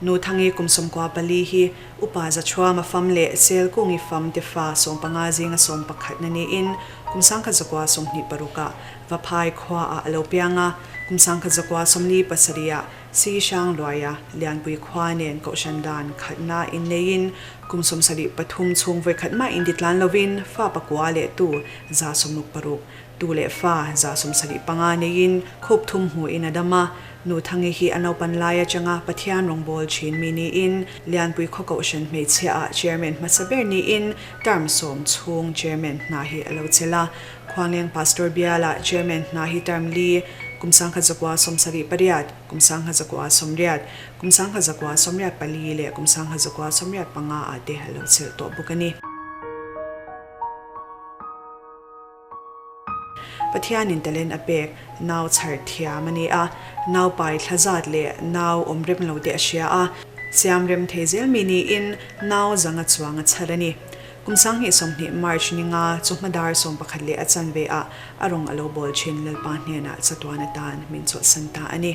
Nuthangi kumsom kwa pali hi upaza chua mafam le sel kungi fam te fa som panga zinga som pakhat na ni in kumsang kha zakwa som ni paruka vaphai khwa a alopianga kumsang kha zakwa somni pasaria si shang loya lianpui khwa nen ko shandan khatna in nein kumsom sari pathum chung ve khatma inditlan lovin fa pakwa le tu za somnuk paruk tu le fa za som sari panga nein khop thum hu in adama Nuthangi hi anopan laya changa pathian rongbol chin mini in lianpui khoko shan me chia chairman masaber ni in term som chung chairman na hi alochela khwangleng pastor biala chairman na hi term li kumsang khazakwa somsari pariat kumsang khazakwa somriat kumsang khazakwa somriat pali le kumsang khazakwa somriat panga ate alochel to bukani Pathian in talen apek naw chhar thia mani a naw pai thlazat le naw omrem lo de asia a siamrem thezel mini in naw zanga chuanga charani kumsang hi somni march ninga chumadar som pakhat le achanve a arong alo bol chin lel pa hne na chatwana tan min cho santa ani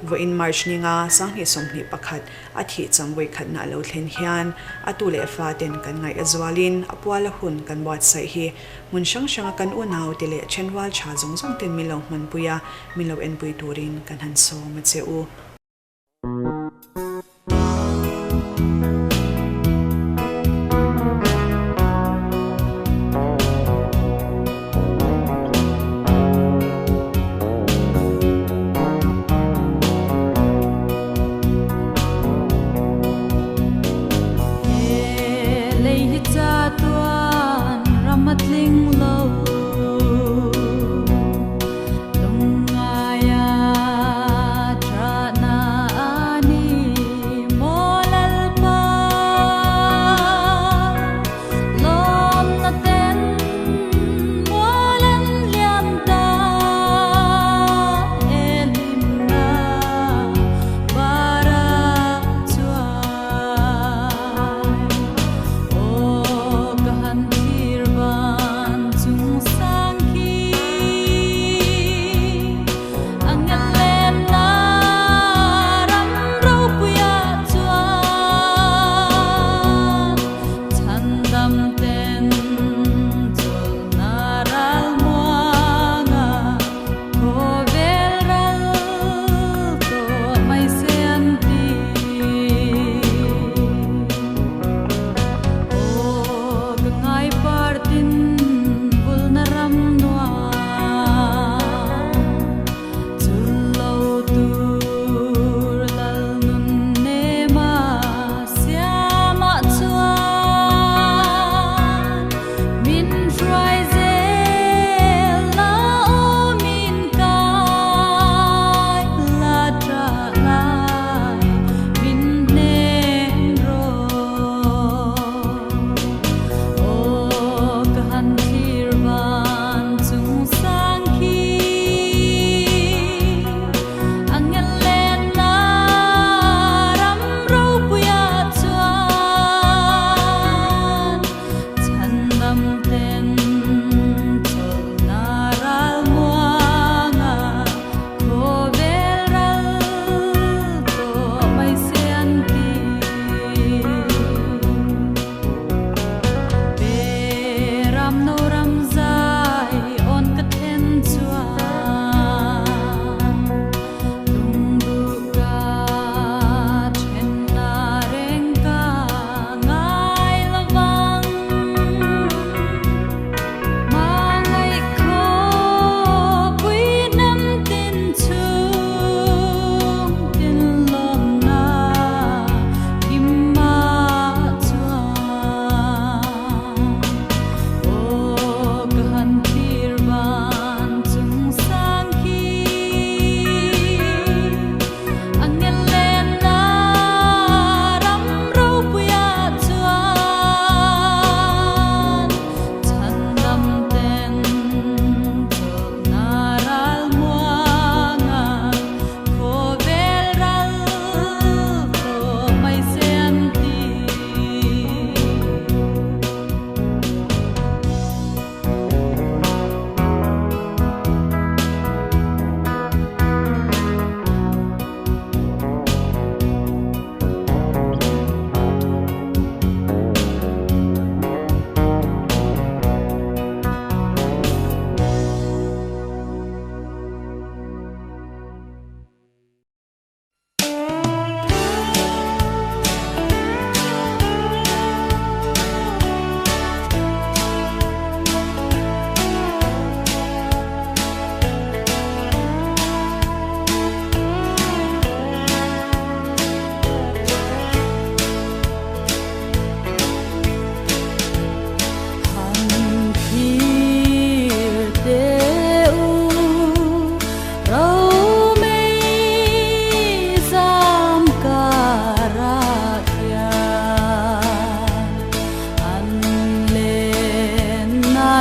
vo in march ninga sanghi somni pakhat athi chamwei khatna lo thlen hian atule fa ten kan ngai azwalin apwala hun kan wat sai hi munshang shanga kan unaw tele chenwal cha zong zong ten milo man puya milo en pui turin kan han so ma cheu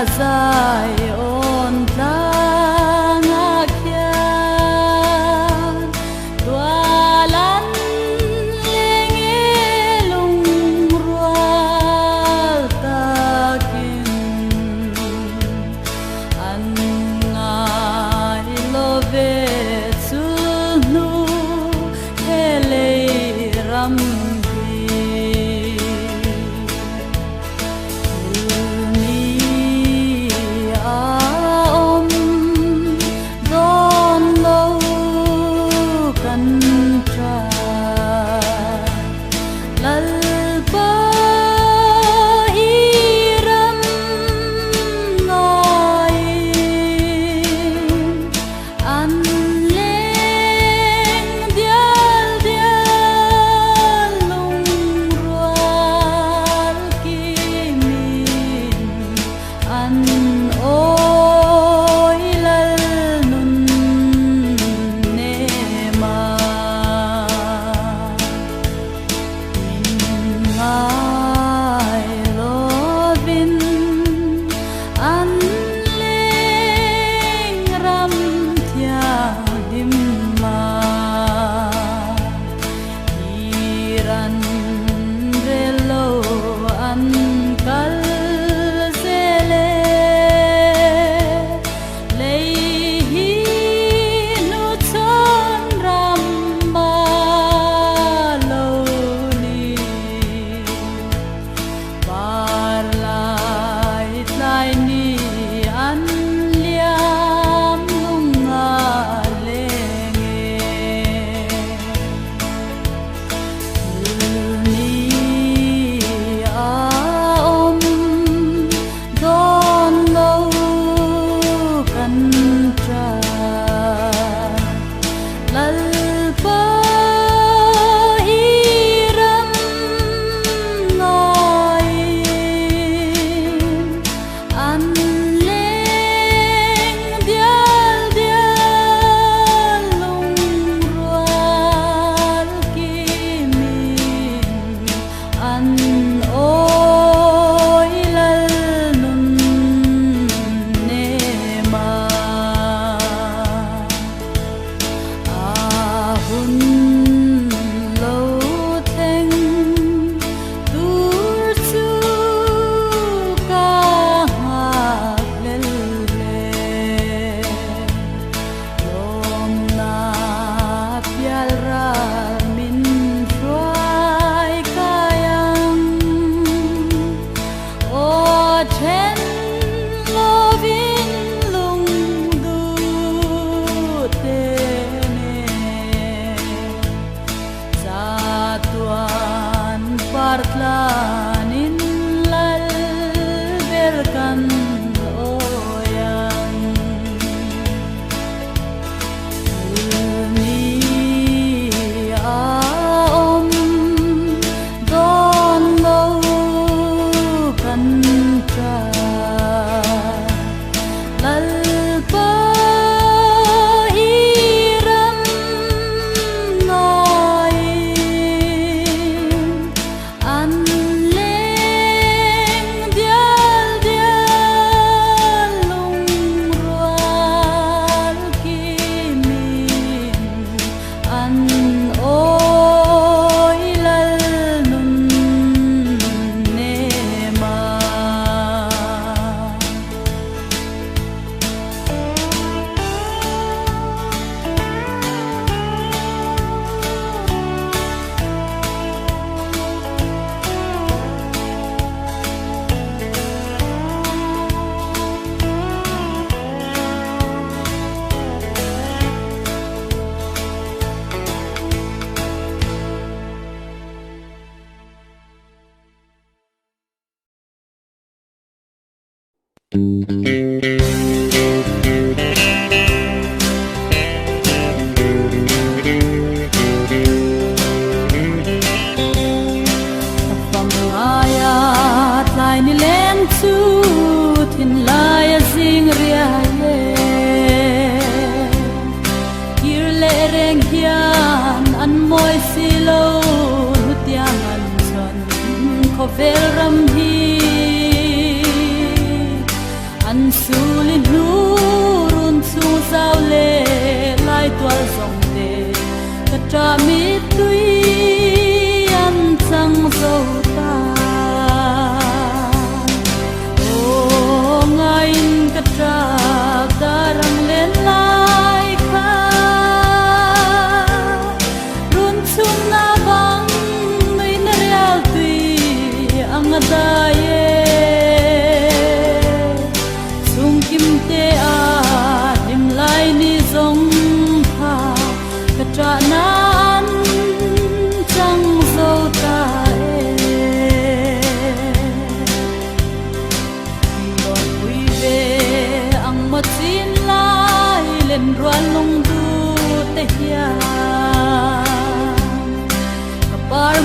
zai on tanga kyan tualan lenge lung rual takin an ngai love sunu hele ram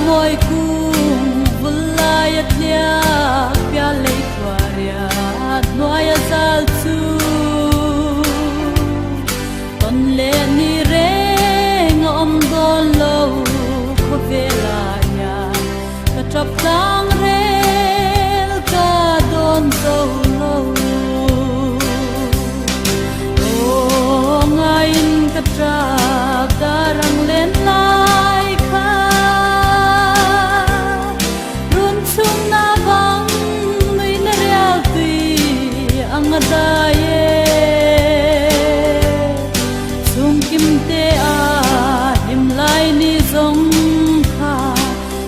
môi cung vulai lia pia lei kwaria noya zal chu ton le ni reng om don lo ko vela nya ka trap tang rel ka don so lo o ngain ka trap darang len lai kha run chung na bang mai na real tui ang adaye chung kim te a him lai ni zong kha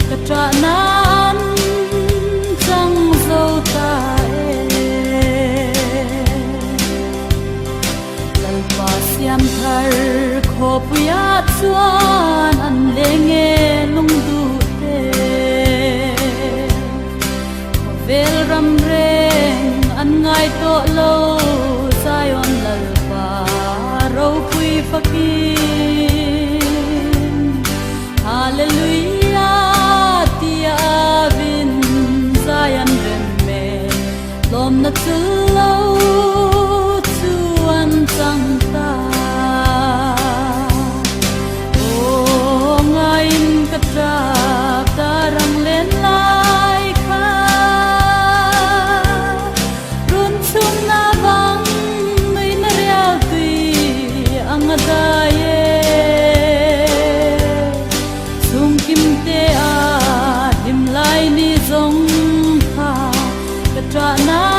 ka tra nan chang zo ta lal pa siam thar kho puya chuan an lenge lung du te vel ram reng an ngai to lo zion lal pa ro pui fakin hallelujah tia vin zion rem me lom na tu lo chuan chang ta trap darang len lai kha run chung na bang mai na real tui ang adaye chung kim te a him lai ni zong kha ka tra na